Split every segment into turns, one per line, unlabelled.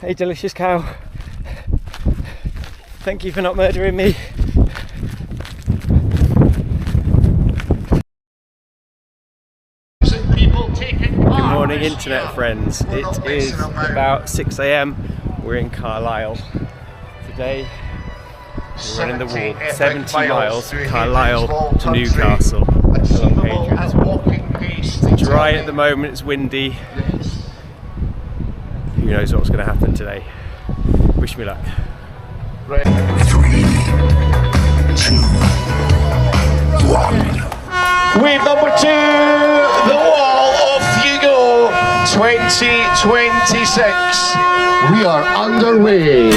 Hey delicious cow, thank you for not murdering me. Good morning internet friends, it is about 6 AM, we're in Carlisle. Today we're running the wall, 70 miles from Carlisle to Newcastle along Hadrian's Wall. It's dry at the moment, it's windy. Who knows what's going to happen today. Wish me luck.
3, 2, 1. Wave number 2, the wall of Hugo 2026. We are underway.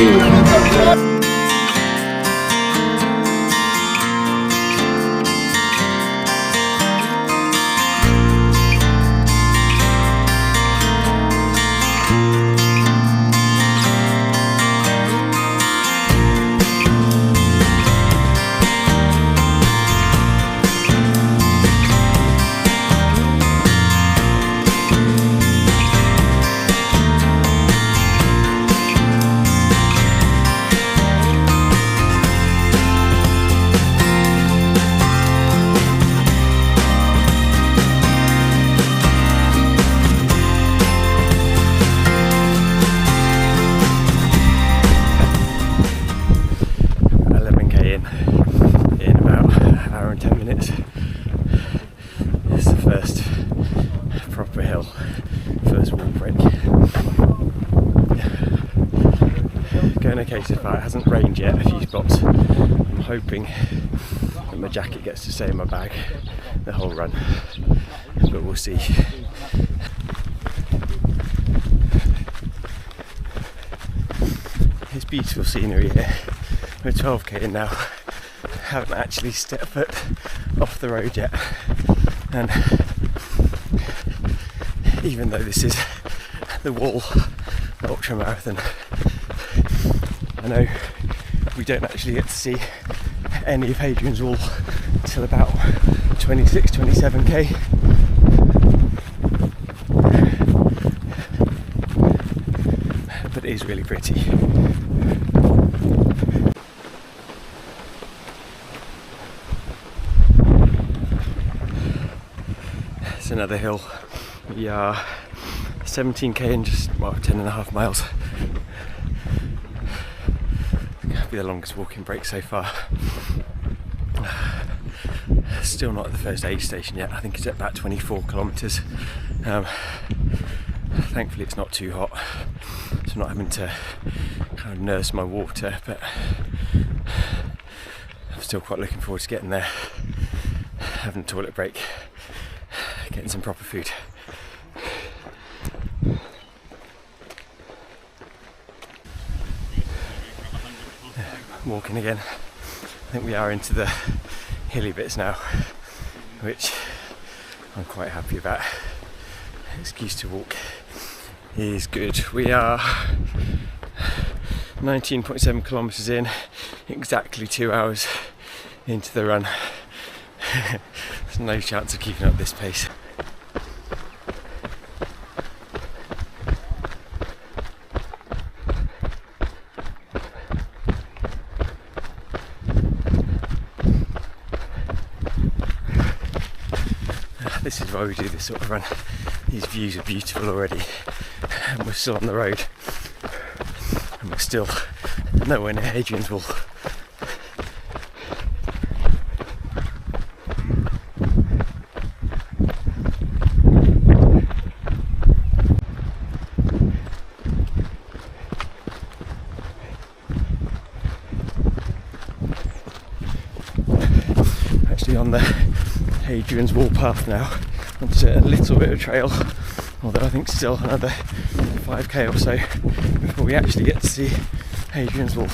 In about an hour and 10 minutes. It's the first proper hill, first wall break. Going okay so far, it hasn't rained yet, a few spots. I'm hoping that my jacket gets to stay in my bag the whole run, but we'll see. It's beautiful scenery here. We're 12k in now. Haven't actually stepped foot off the road yet, and even though this is the Wall ultra marathon, I know we don't actually get to see any of Hadrian's Wall until about 26-27k. But it is really pretty. It's another hill. We are 17k in just 10.5 miles. It's going to be the longest walking break so far. Still not at the first aid station yet. I think it's at about 24 kilometres. Thankfully it's not too hot, so I'm not having to kind of nurse my water, but I'm still quite looking forward to getting there, having a toilet break, getting some proper food. Walking again. I think we are into the hilly bits now, which I'm quite happy about. Excuse to walk is good. We are 19.7 kilometres in, exactly 2 hours into the run. There's no chance of keeping up this pace. This is why we do this sort of run. These views are beautiful already, and we're still on the road, and we're still nowhere near Hadrian's Wall. Actually on the Hadrian's Wall path now, onto a little bit of trail, although I think still another 5k or so before we actually get to see Hadrian's Wall.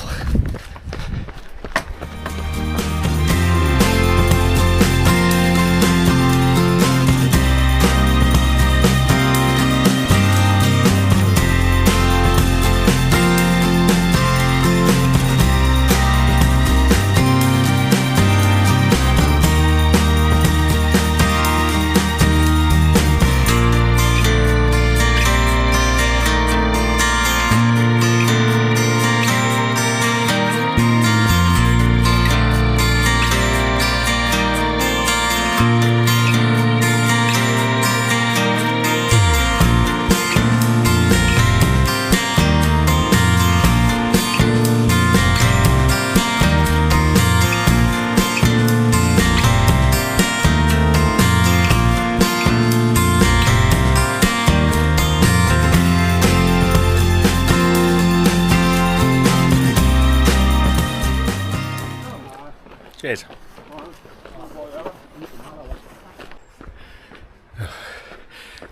Cheers.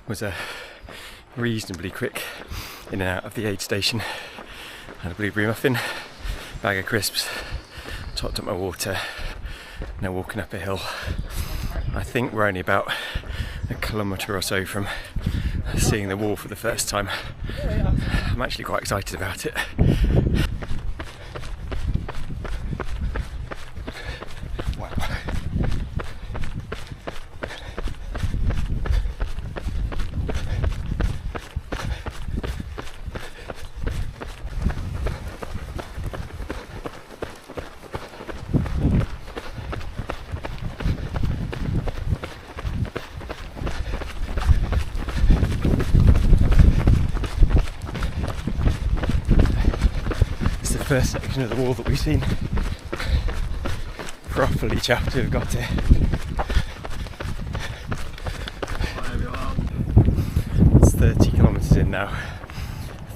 Was a reasonably quick in and out of the aid station. Had a blueberry muffin, bag of crisps, topped up my water, now walking up a hill. I think we're only about a kilometre or so from seeing the wall for the first time. I'm actually quite excited about it. Wow. First section of the wall that we've seen properly chuffed to have got it. It's 30 kilometres in now,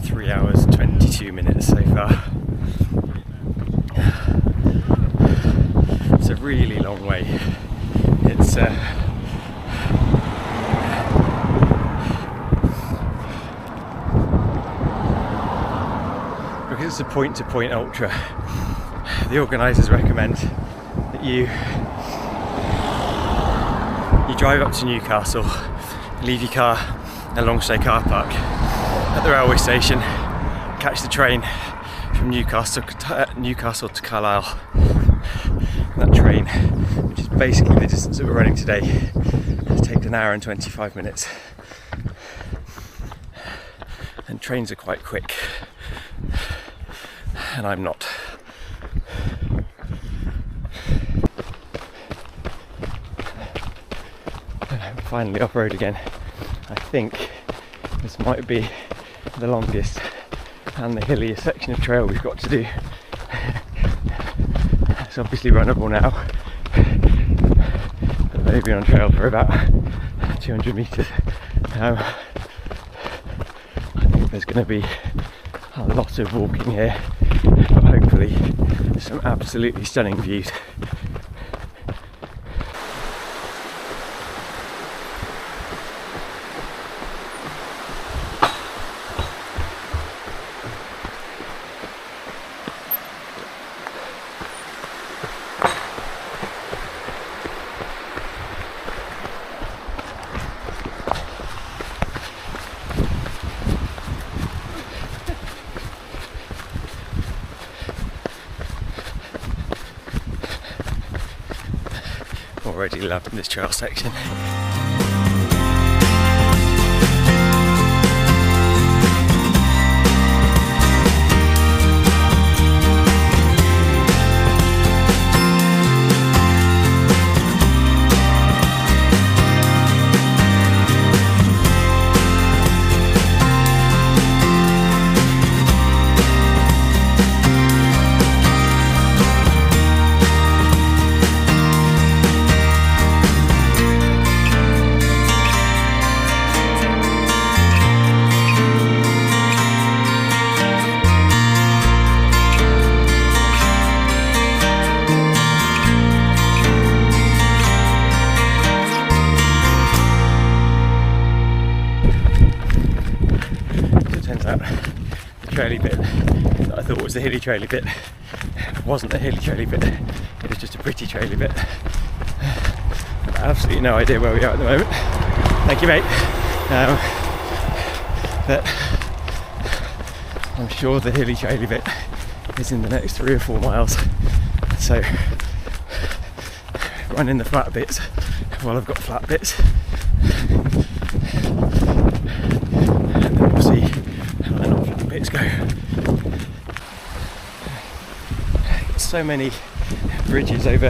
3 hours 22 minutes so far. It's a really long way. It's because it's a point-to-point ultra, the organisers recommend that you drive up to Newcastle, leave your car in a long-stay car park at the railway station, catch the train from Newcastle to Carlisle. That train, which is basically the distance that we're running today, has taken an hour and 25 minutes. And trains are quite quick. And I'm not. Finally off road again. I think this might be the longest and the hilliest section of trail we've got to do. It's obviously runnable now. I've only been on trail for about 200 metres. I think there's going to be a lot of walking here, but hopefully some absolutely stunning views. Already loving this trail section. Traily bit that I thought was the hilly traily bit wasn't the hilly traily bit, it was just a pretty traily bit. I've absolutely no idea where we are at the moment. Thank you, mate. But I'm sure the hilly traily bit is in the next 3 or 4 miles, so running the flat bits while I've got flat bits, and then we'll see how the not flat bits go. So many bridges over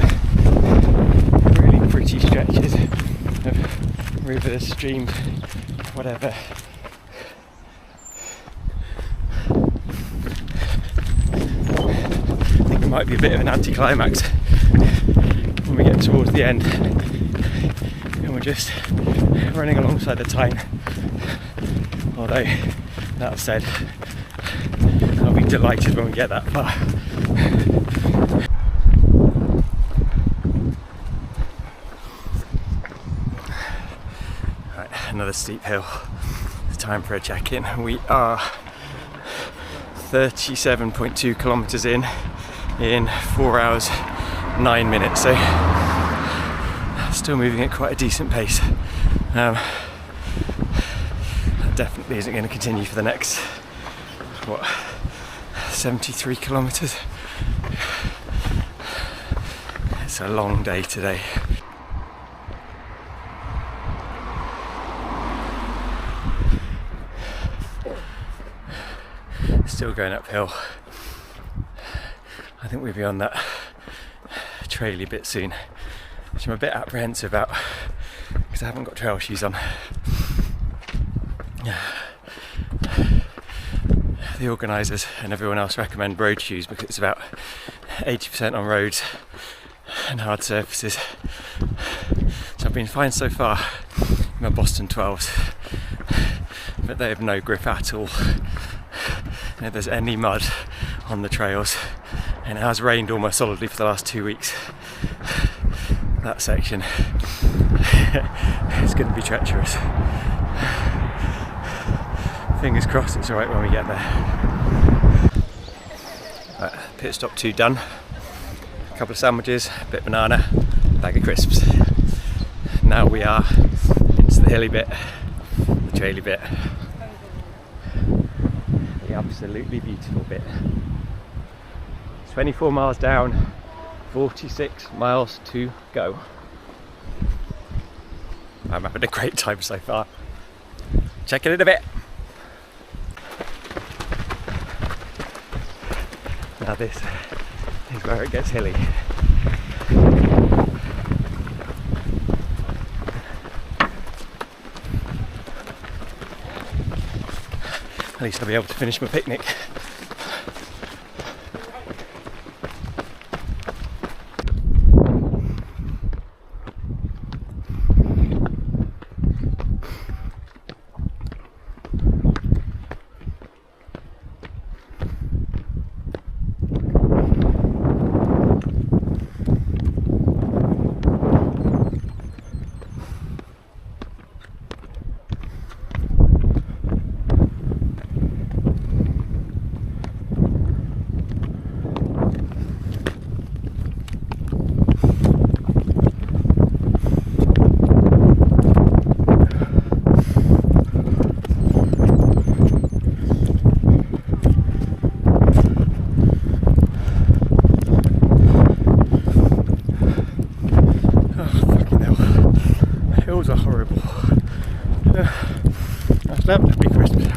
really pretty stretches of rivers, streams, whatever. I think it might be a bit of an anticlimax when we get towards the end and we're just running alongside the Tyne. Although, that said, I'll be delighted when we get that far.
rather steep hill. It's time for a check-in. We are 37.2 kilometers in 4 hours 9 minutes, so still moving at quite a decent pace. That definitely isn't going to continue for the next 73 kilometers. It's a long day today. Still going uphill. I think we'll be on that traily bit soon, which I'm a bit apprehensive about because I haven't got trail shoes on. The organisers and everyone else recommend road shoes because it's about 80% on roads and hard surfaces. So I've been fine so far in my Boston 12s, but they have no grip at all. And if there's any mud on the trails, and it has rained almost solidly for the last 2 weeks, that section is going to be treacherous. Fingers crossed it's alright when we get there. Right, pit stop 2 done. A couple of sandwiches, a bit of banana, bag of crisps. Now we are into the hilly bit, the traily bit, the absolutely beautiful bit. 24 miles down, 46 miles to go. I'm having a great time so far. Check it in a bit. Now this is where it gets hilly. At least I'll be able to finish my picnic. Hills are horrible. That's lovely to be Christmas.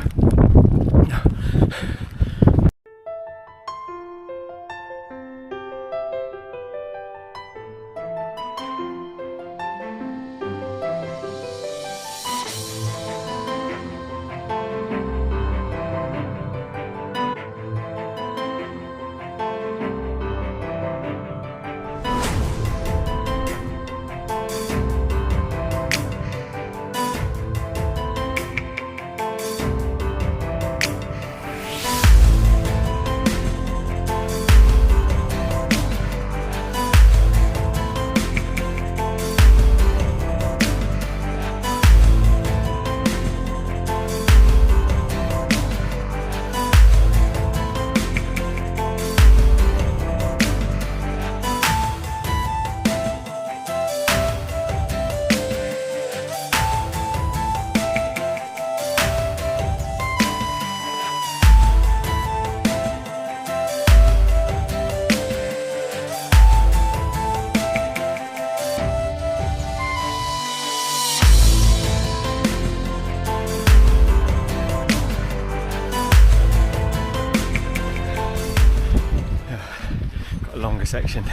Section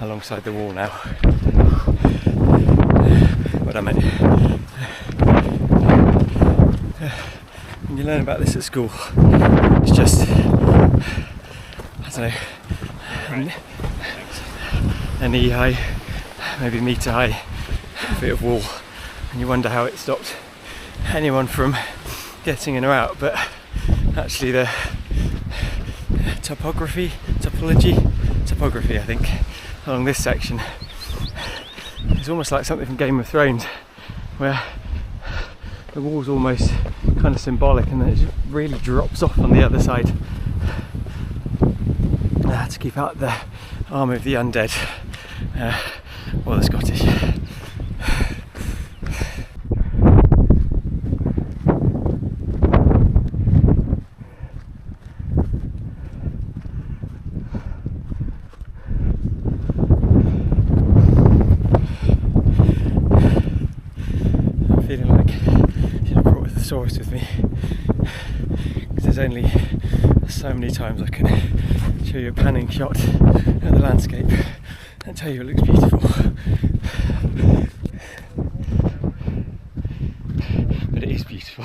alongside the wall now. What I meant. When you learn about this at school, it's just, I don't know, a knee high, maybe metre high bit of wall, and you wonder how it stopped anyone from getting in or out, but actually the topography, I think, along this section is almost like something from Game of Thrones, where the wall's almost kind of symbolic, and then it just really drops off on the other side to keep out the arm of the undead or the Scottish. Feeling like I should have brought a thesaurus with me, because there's only so many times I can show you a panning shot at the landscape and tell you it looks beautiful. But it is beautiful.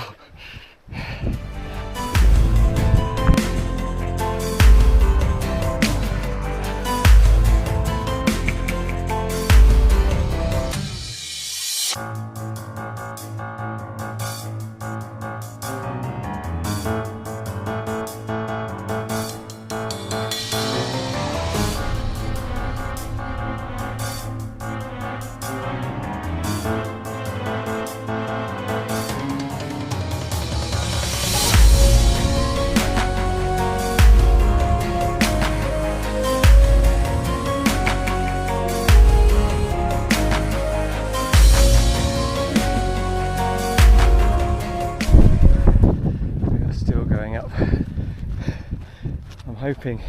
I'm hoping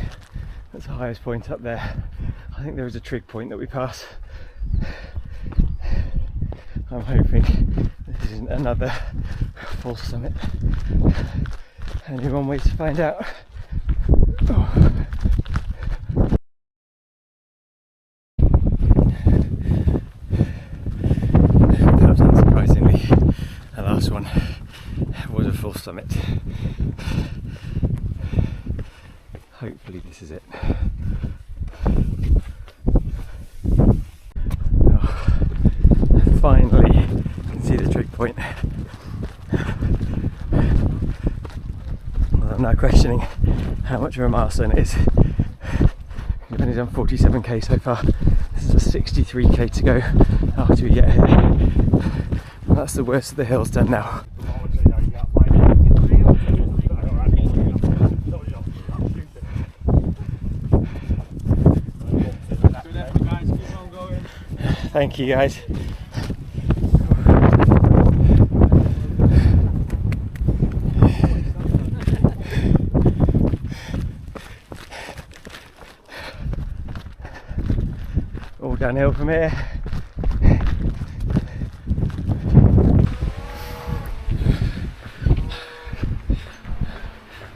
that's the highest point up there. I think there is a trig point that we pass. I'm hoping this isn't another false summit. Only one way to find out. Oh. Perhaps unsurprisingly, the last one was a full summit. Hopefully this is it. Oh, finally, you can see the trig point. Well, I'm now questioning how much of a milestone it is. We've only done 47k so far. This is a 63k to go after we get here. And that's the worst of the hills done now. Thank you guys. All downhill from here.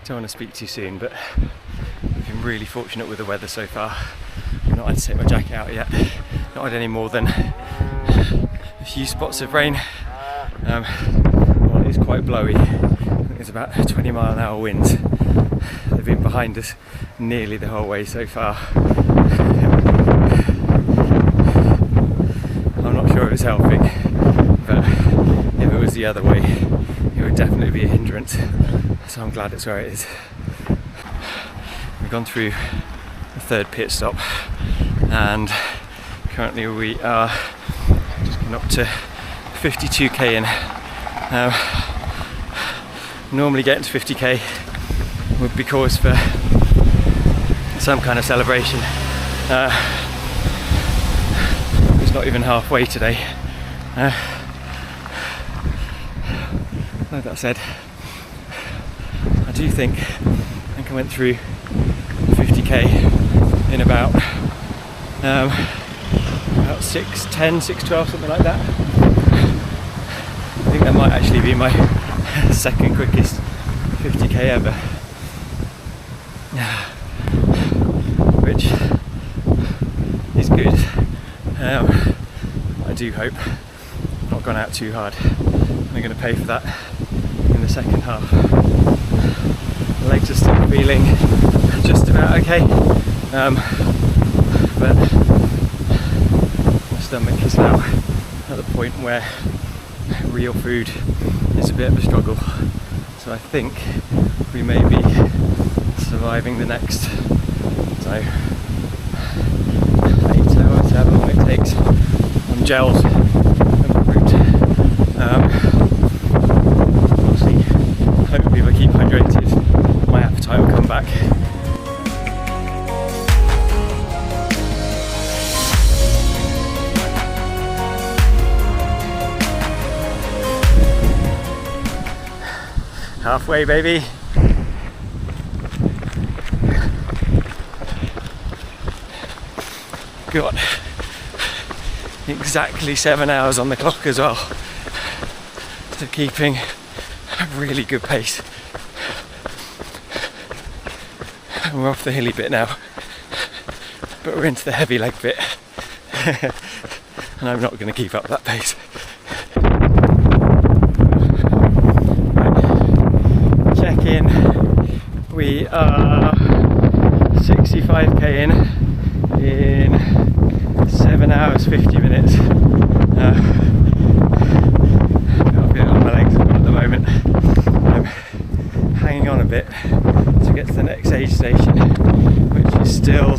Don't want to speak too soon, but we've been really fortunate with the weather so far. I've not had to take my jacket out yet. Not had any more than a few spots of rain. Well, it is quite blowy. I think it's about 20-mile-an-hour winds. They've been behind us nearly the whole way so far. I'm not sure if it's helping, but if it was the other way, it would definitely be a hindrance. So I'm glad it's where it is. We've gone through the third pit stop, and currently we are just getting up to 52k in. Normally getting to 50k would be cause for some kind of celebration. It's not even halfway today. Like that said, I do think I went through 50k in about 6:10, 6:12, something like that. I think that might actually be my second quickest 50k ever, which is good. I do hope I've not gone out too hard. I'm going to pay for that in the second half. The legs are still feeling just about okay, but my stomach is now at the point where real food is a bit of a struggle. So I think we may be surviving the next, so 8 hours, however long it takes, on gels and fruit. come back. Halfway, baby. Got exactly 7 hours on the clock as well. So keeping a really good pace. And we're off the hilly bit now, but we're into the heavy leg bit. And I'm not going to keep up that pace. Check in. We are 65k in 7 hours 50 minutes. Got a bit on my legs at the moment. I'm hanging on a bit to get to the next aid station, which is still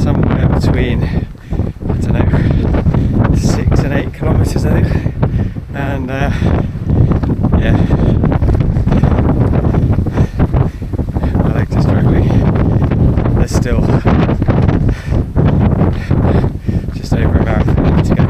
somewhere between, I don't know, 6 and 8 kilometres I think. And yeah, my legs are struggling. There's still just over a marathon to go.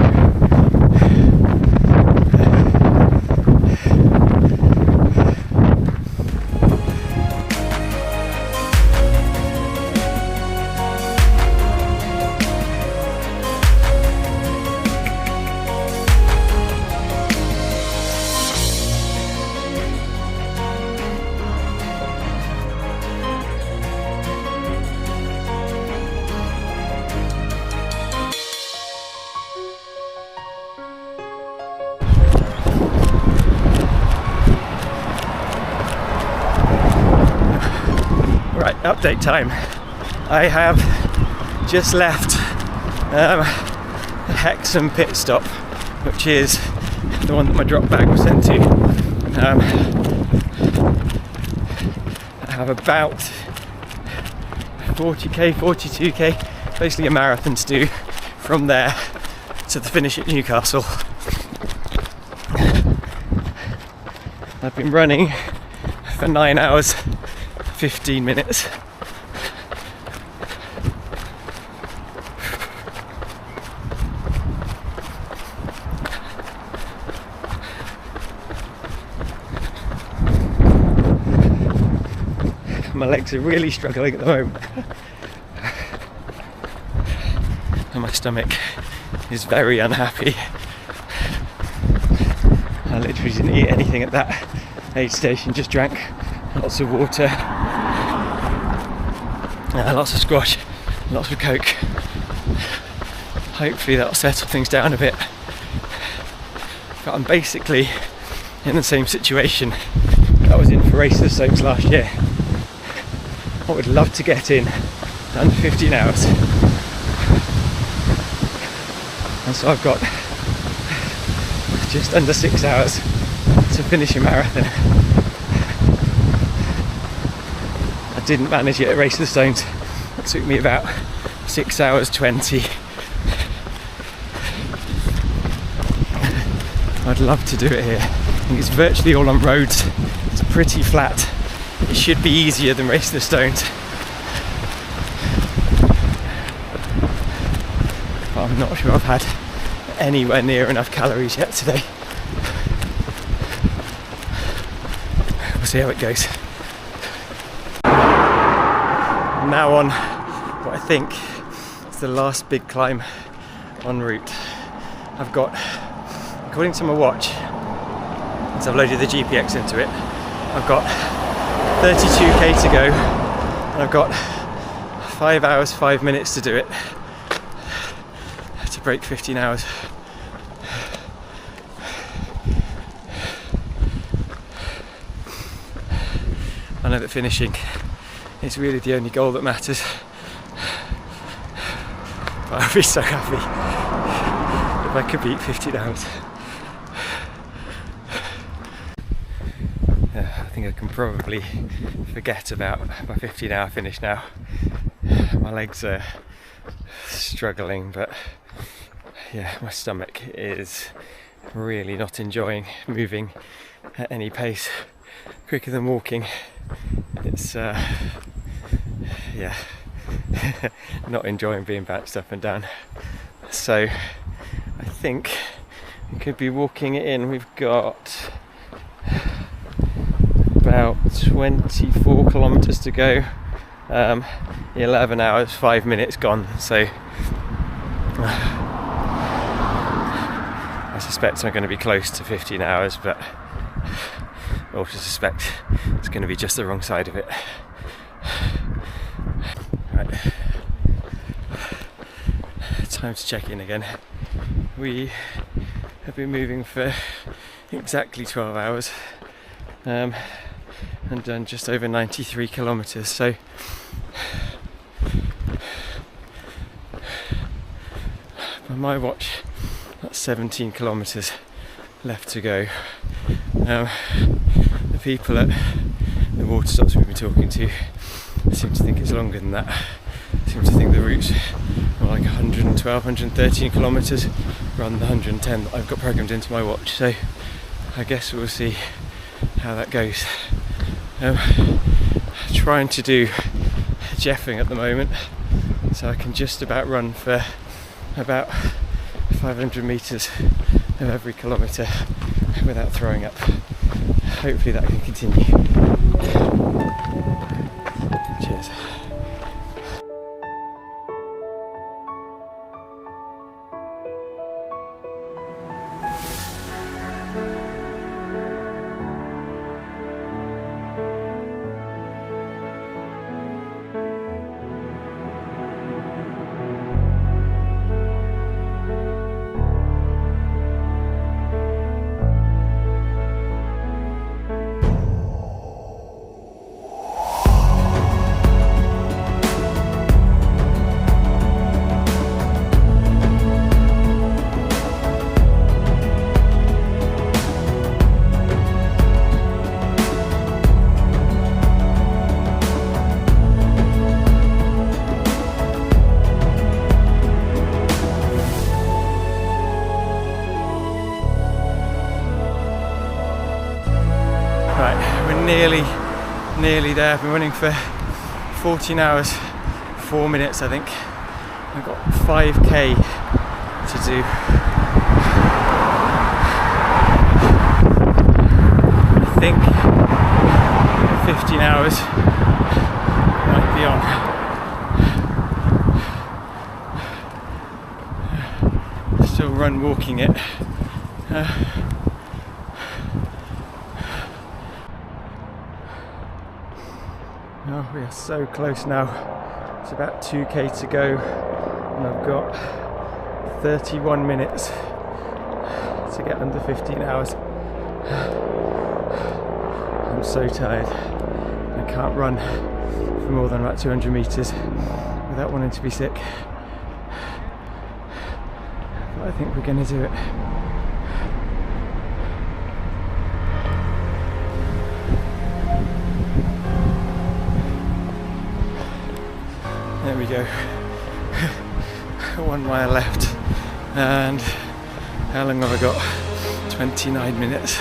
Right, update time. I have just left the Hexham pit stop, which is the one that my drop bag was sent to. I have about 40k, 42k, basically a marathon to do from there to the finish at Newcastle. I've been running for 9 hours 15 minutes. My legs are really struggling at the moment. And my stomach is very unhappy. I literally didn't eat anything at that aid station, just drank lots of water, lots of squash, lots of Coke. Hopefully that'll settle things down a bit. But I'm basically in the same situation that I was in for Race of the Stones last year. I would love to get in under 15 hours. And so I've got just under 6 hours to finish a marathon. I didn't manage it at Race of the Stones. It took me about 6 hours 20. I'd love to do it here. I think it's virtually all on roads. It's pretty flat. It should be easier than Race of the Stones. But I'm not sure I've had anywhere near enough calories yet today. We'll see how it goes. I'm now on what I think is the last big climb en route. I've got, according to my watch, since I've loaded the GPX into it, I've got 32k to go, and I've got 5 hours 5 minutes to do it to break 15 hours. I know that finishing is really the only goal that matters, but I'd be so happy if I could beat 15 hours. I think I can probably forget about my 15-hour finish now. My legs are struggling, but yeah, my stomach is really not enjoying moving at any pace quicker than walking. it's yeah, not enjoying being bounced up and down. So I think we could be walking it in. We've got about 24 kilometers to go. 11 hours 5 minutes gone, so I suspect I'm going to be close to 15 hours, but I also suspect it's going to be just the wrong side of it. Right. Time to check in again. We have been moving for exactly 12 hours and done just over 93 kilometers, so by my watch that's 17 kilometers left to go. The people at the water stops we've been talking to seem to think it's longer than that. Seem to think the route's more like 112, 113 kilometers rather than the 110 that I've got programmed into my watch, so I guess we'll see how that goes. Trying to do jeffing at the moment, so I can just about run for about 500 meters of every kilometer without throwing up. Hopefully that can continue. Cheers. Nearly there. I've been running for 14 hours 4 minutes, I think. I've got 5k to do. I think 15 hours might be on. Still walking it. Oh, we are so close now. It's about 2k to go, and I've got 31 minutes to get under 15 hours. I'm so tired. I can't run for more than about 200 meters without wanting to be sick. But I think we're going to do it. There we go. 1 mile left, and how long have I got? 29 minutes.